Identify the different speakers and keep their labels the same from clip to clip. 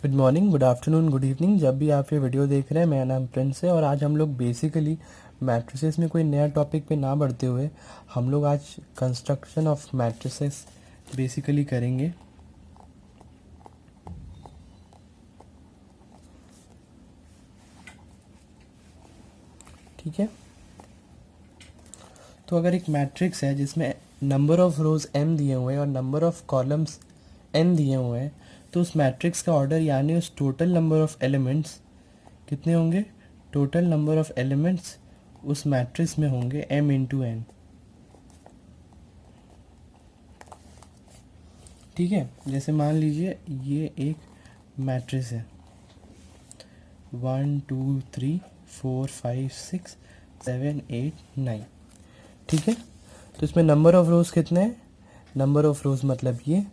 Speaker 1: Good morning, good afternoon, good evening. जब भी आप ये वीडियो देख रहे हैं, मेरा नाम प्रिंस है और आज हम लोग बेसिकली मैट्रिसेस में कोई नया टॉपिक पे ना बढ़ते हुए हम लोग आज कंस्ट्रक्शन ऑफ मैट्रिसेस बेसिकली करेंगे। ठीक है, तो अगर एक मैट्रिक्स है जिसमें नंबर ऑफ रोज m दिए हुए हैं और नंबर ऑफ कॉलम्स n दिए हुए हैं, तो उस मैट्रिक्स का ऑर्डर यानी उस टोटल नंबर ऑफ एलिमेंट्स कितने होंगे? टोटल नंबर ऑफ एलिमेंट्स उस मैट्रिक्स में होंगे m इंटू n। ठीक है, जैसे मान लीजिए ये एक मैट्रिक्स है 1 2 3 4 5 6 7 8 9। ठीक है, तो इसमें नंबर ऑफ रोज कितने हैं? नंबर ऑफ रोज मतलब ये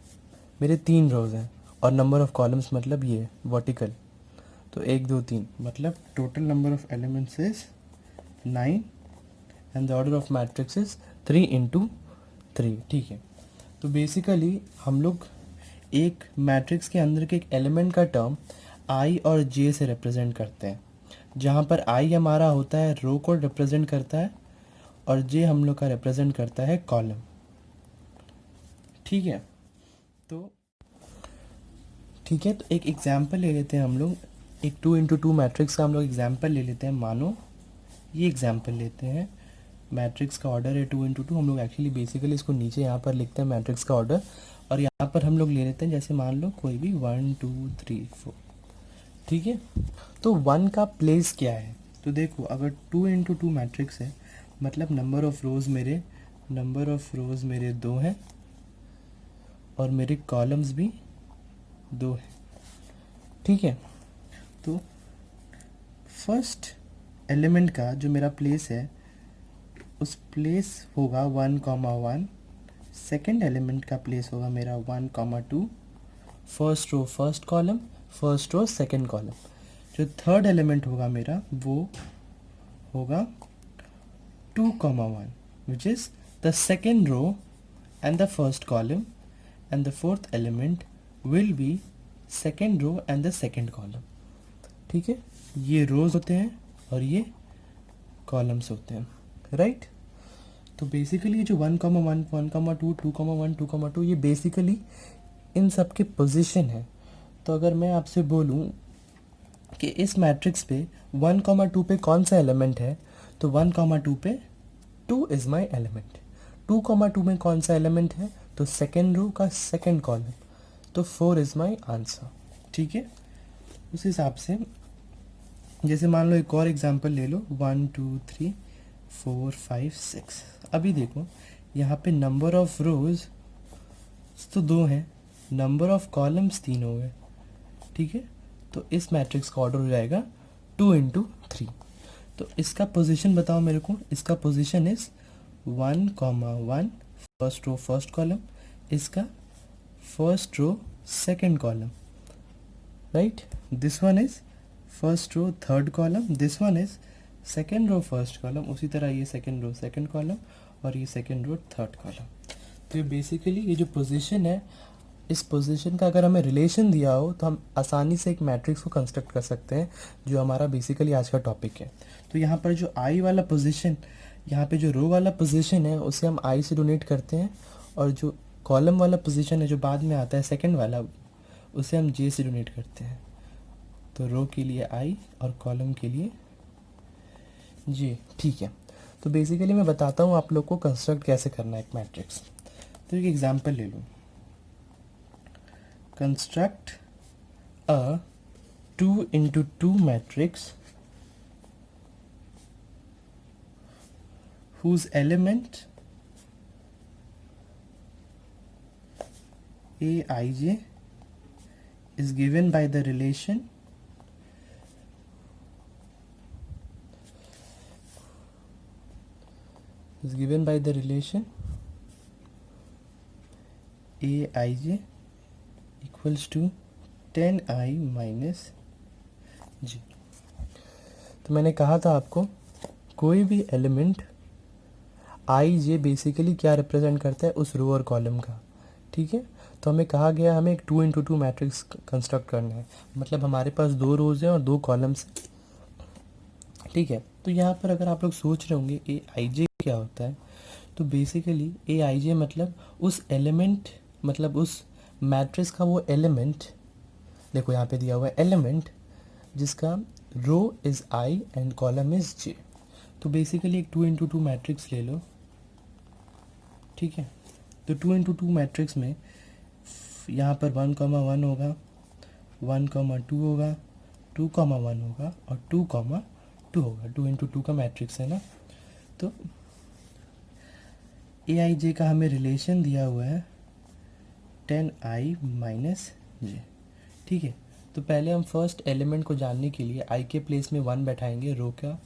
Speaker 1: मेरे 3 रोज हैं और नंबर ऑफ कॉलम्स मतलब ये वर्टिकल, तो 1 2 3 मतलब total number of elements is 9 and the order of matrix is 3 into 3। ठीक है, तो बेसिकली हम लोग एक मैट्रिक्स के अंदर के एक एलिमेंट का टर्म आई और जे से रिप्रेजेंट करते हैं, जहाँ पर आई हमारा होता है रो को रिप्रेजेंट करता है और जे हम लोग का रिप्रेजेंट करता है कॉलम। ठीक है, तो एक एग्जांपल ले लेते हैं हम लोग, एक 2 इंटू 2 मैट्रिक्स का हम लोग एग्जांपल ले लेते हैं। मानो ये एग्जांपल लेते हैं, मैट्रिक्स का ऑर्डर है 2 इंटू 2। हम लोग एक्चुअली बेसिकली इसको नीचे यहाँ पर लिखते हैं मैट्रिक्स का ऑर्डर, और यहाँ पर हम लोग ले लेते हैं जैसे मान लो कोई भी 1 2 3 4। ठीक है, तो 1 का प्लेस क्या है? तो देखो, अगर 2 इंटू 2 मैट्रिक्स है मतलब नंबर ऑफ रोज मेरे 2 हैं और मेरे कॉलम्स भी 2 हैं। ठीक है, तो फर्स्ट एलिमेंट का जो मेरा प्लेस है उस प्लेस होगा 1 1। सेकेंड एलिमेंट का प्लेस होगा मेरा 1 2। First row first column, first row second column. जो थर्ड एलिमेंट होगा मेरा वो होगा 2 1, which is the second row and the first column, and the fourth element will be second row and the second column. ठीक है, ये रोज होते हैं और ये कॉलम्स होते हैं, राइट। तो बेसिकली ये जो 1 1 1 2 2 1 2 2 ये बेसिकली इन सब के पोजीशन है। तो अगर मैं आपसे बोलूं कि इस मैट्रिक्स पे 1 2 पे कौन सा एलिमेंट है, तो 1 2 पे 2 इज़ माई एलिमेंट। 2 2 में कौन सा एलिमेंट है, तो सेकेंड रो का सेकेंड कॉलम, तो 4 इज़ माई आंसर। ठीक है, उस हिसाब से जैसे मान लो एक और एग्जांपल ले लो 1 2 3 4 5 6। अभी देखो यहाँ पे नंबर ऑफ रोज तो 2 हैं, नंबर ऑफ कॉलम्स 3 हो गए। ठीक है, तो इस मैट्रिक्स का ऑर्डर हो जाएगा 2 इंटू 3। तो इसका पोजीशन बताओ मेरे को। इसका position is 1 1 first row first column, इसका first row second column, right. This one is first row third column, this one is second row first column, उसी तरह ये सेकेंड रो सेकेंड कॉलम और ये सेकेंड रो थर्ड कॉलम। तो ये basically ये जो पोजीशन है, इस पोजीशन का अगर हमें रिलेशन दिया हो तो हम आसानी से एक मैट्रिक्स को कंस्ट्रक्ट कर सकते हैं, जो हमारा बेसिकली आज का टॉपिक है। तो यहाँ पर जो आई वाला पोजीशन, यहाँ पे जो रो वाला पोजीशन है उसे हम आई से डोनेट करते हैं, और जो कॉलम वाला पोजीशन है जो बाद में आता है सेकेंड वाला, उसे हम जे से डोनेट करते हैं। तो रो के लिए आई और कॉलम के लिए जे। ठीक है, तो बेसिकली मैं बताता हूँ आप लोग को कंस्ट्रक्ट कैसे करना है एक मैट्रिक्स। तो एक एग्जांपल ले लो, construct a 2 into 2 matrix whose element aij is given by the relation aij equals to 10i minus j। तो मैंने कहा था आपको कोई भी एलिमेंट आई जे बेसिकली क्या रिप्रेजेंट करता है, उस रो और कॉलम का। ठीक है, तो हमें कहा गया हमें एक 2 × 2 मैट्रिक्स कंस्ट्रक्ट करना है, मतलब हमारे पास 2 रोज़ हैं और 2 कॉलम्स हैं, ठीक है। तो यहाँ पर अगर आप लोग सोच रहे होंगे ए आई जे क्या होता है, तो बेसिकली ए आई जे मतलब उस एलिमेंट, मतलब उस मैट्रिक्स का वो एलिमेंट, देखो यहाँ पे दिया हुआ है एलिमेंट जिसका row is i and column is j. तो बेसिकली एक 2 × 2 मैट्रिक्स ले लो, ठीक है। तो 2 × 2 मैट्रिक्स में यहाँ पर 1, 1 होगा, 1, 2 होगा, 2, 1 होगा और 2, 2 होगा। 2 × 2 का मैट्रिक्स है ना। तो ए आई जे का हमें रिलेशन दिया हुआ है 10i - j, ठीक है। तो पहले हम फर्स्ट एलिमेंट को जानने के लिए i के प्लेस में 1 बैठाएंगे, रो का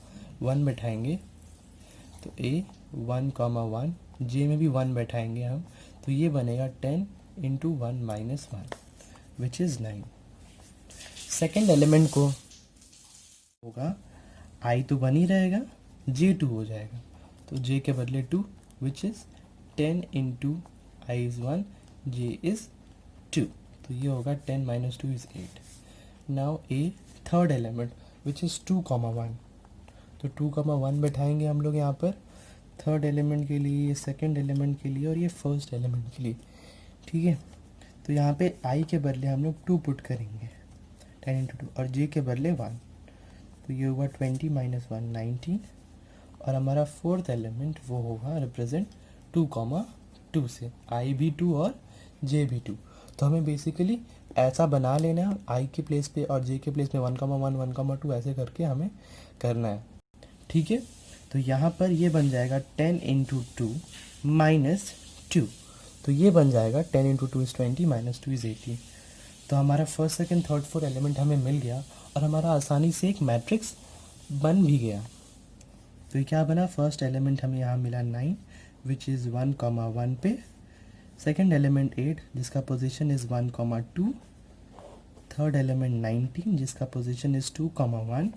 Speaker 1: 1 बैठाएंगे, तो a 1, 1, j में भी 1 बैठाएंगे हम, तो ये बनेगा 10 × 1 - 1 विच इज़ 9। सेकेंड एलिमेंट को होगा i तो 1 ही रहेगा, j 2 हो जाएगा, तो j के बदले 2 which is 10 × i is 1, j is 2, तो ये होगा 10 - 2 is 8। Now A third element which is 2, 1, तो 2, 1 बैठाएंगे हम लोग यहाँ पर थर्ड एलिमेंट के लिए, सेकंड एलिमेंट के लिए और ये फर्स्ट एलिमेंट के लिए, ठीक है। तो यहाँ पे i के बदले हम लोग 2 पुट करेंगे, 10 × 2, और j के बदले 1, तो ये होगा 20 - 1 19, और हमारा फोर्थ एलिमेंट वो होगा रिप्रेजेंट 2, 2 से, i भी 2 और j भी 2। तो हमें बेसिकली ऐसा बना लेना है, i के प्लेस पे और j के प्लेस में 1, 1, 1, 2 ऐसे करके हमें करना है, ठीक है। तो यहाँ पर ये बन जाएगा 10 × 2 - 2, तो ये बन जाएगा 10 × 2 is 20 - 2 is 18। तो हमारा first, second, third, fourth element हमें मिल गया और हमारा आसानी से एक मैट्रिक्स बन भी गया। तो ये क्या बना, फर्स्ट एलिमेंट हमें यहाँ मिला 9 विच इज़ 1, 1 पे, सेकेंड एलिमेंट 8 जिसका पोजीशन इज़ 1, 2, थर्ड एलिमेंट 19 जिसका position is 2, 1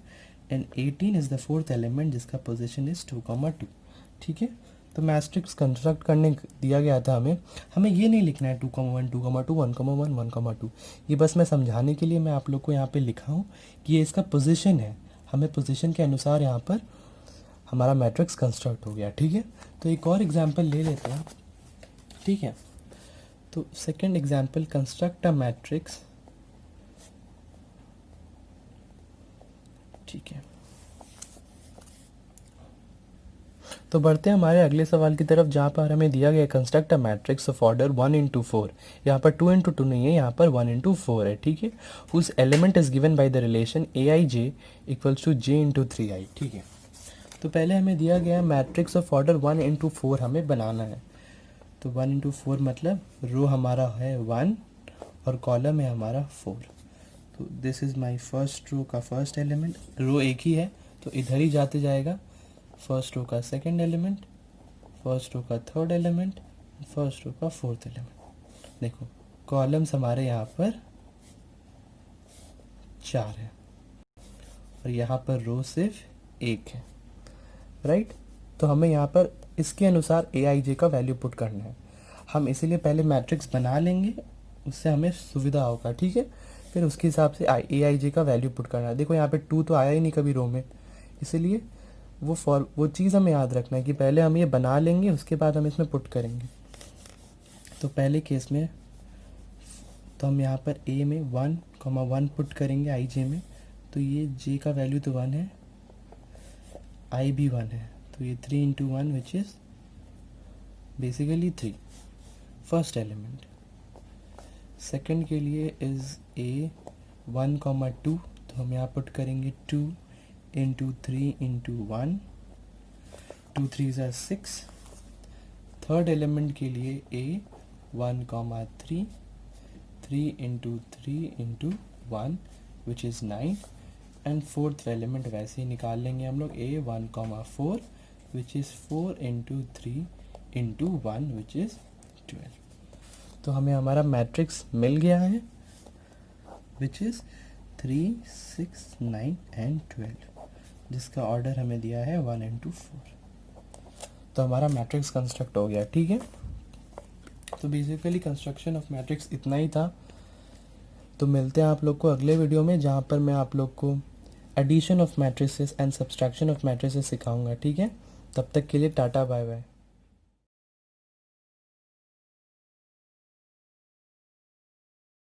Speaker 1: and 18 is the fourth element जिसका पोजीशन इज़ 2, 2, ठीक है। तो मैट्रिक्स कंस्ट्रक्ट करने दिया गया था हमें ये नहीं लिखना है 2, 1, 2, 2, 1, 1, 1, 2, ये बस मैं समझाने के लिए मैं आप लोग को यहाँ पे लिखा हूँ कि ये इसका पोजीशन है, हमें पोजीशन के अनुसार यहाँ पर हमारा मैट्रिक्स कंस्ट्रक्ट हो गया, ठीक है। तो एक और एग्जांपल ले लेते हैं, ठीक है। तो second example, construct a matrix, ठीक है। तो बढ़ते हैं हमारे अगले सवाल की तरफ, जहाँ पर हमें दिया गया construct a matrix of order 1 × 4, यहाँ पर 2 × 2 नहीं है, यहाँ पर 1 × 4 है, ठीक है। Whose element is given by the relation aij = j × 3i, ठीक है। तो पहले हमें दिया गया मैट्रिक्स ऑफ ऑर्डर 1 × 4 हमें बनाना है। तो 1 × 4 मतलब रो हमारा है 1 और कॉलम है हमारा 4। तो this is my first row का फर्स्ट एलिमेंट, रो एक ही है तो इधर ही जाते जाएगा, फर्स्ट रो का सेकंड एलिमेंट, फर्स्ट रो का थर्ड एलिमेंट, फर्स्ट रो का फोर्थ एलिमेंट। देखो कॉलम्स हमारे यहाँ पर 4 है और यहाँ पर रो सिर्फ 1 है, राइट। तो हमें यहाँ पर इसके अनुसार ए आई जे का वैल्यू पुट करना है। हम इसीलिए पहले मैट्रिक्स बना लेंगे, उससे हमें सुविधा होगा, ठीक है। फिर उसके हिसाब से ए आई जे का वैल्यू पुट करना है। देखो यहाँ पे 2 तो आया ही नहीं कभी रो में, इसीलिए वो चीज़ हमें याद रखना है कि पहले हम ये बना लेंगे, उसके बाद हम इसमें पुट करेंगे। तो पहले केस में तो हम यहाँ पर ए में 1, 1 पुट करेंगे आई जे में, तो ये जे का वैल्यू तो 1 है, आई भी 1 है, तो ये 3 × 1 which is basically 3, first element. Second के लिए इज़ ए 1, 2, तो हम यहाँ पुट करेंगे 2 × 3 × 1, 2 3s are 6। थर्ड एलिमेंट के लिए ए 1, 3, 3 × 3 × 1 which is 9 and fourth element वैसे ही निकाल लेंगे हम लोग, ए 1, 4 विच इज़ 4 × 3 × 1 विच इज़ 12। तो हमें हमारा मैट्रिक्स मिल गया है विच इज़ 3, 6, 9 एंड 12, जिसका ऑर्डर हमें दिया है 1 × 4। तो हमारा मैट्रिक्स कंस्ट्रक्ट हो गया, ठीक है। तो बेसिकली कंस्ट्रक्शन ऑफ मैट्रिक्स इतना ही था। तो मिलते हैं आप लोग को अगले वीडियो में, जहाँ पर मैं आप लोग को addition of matrices and subtraction of matrices सिखाऊंगा। ठीक है, तब तक के लिए टाटा बाय बाय।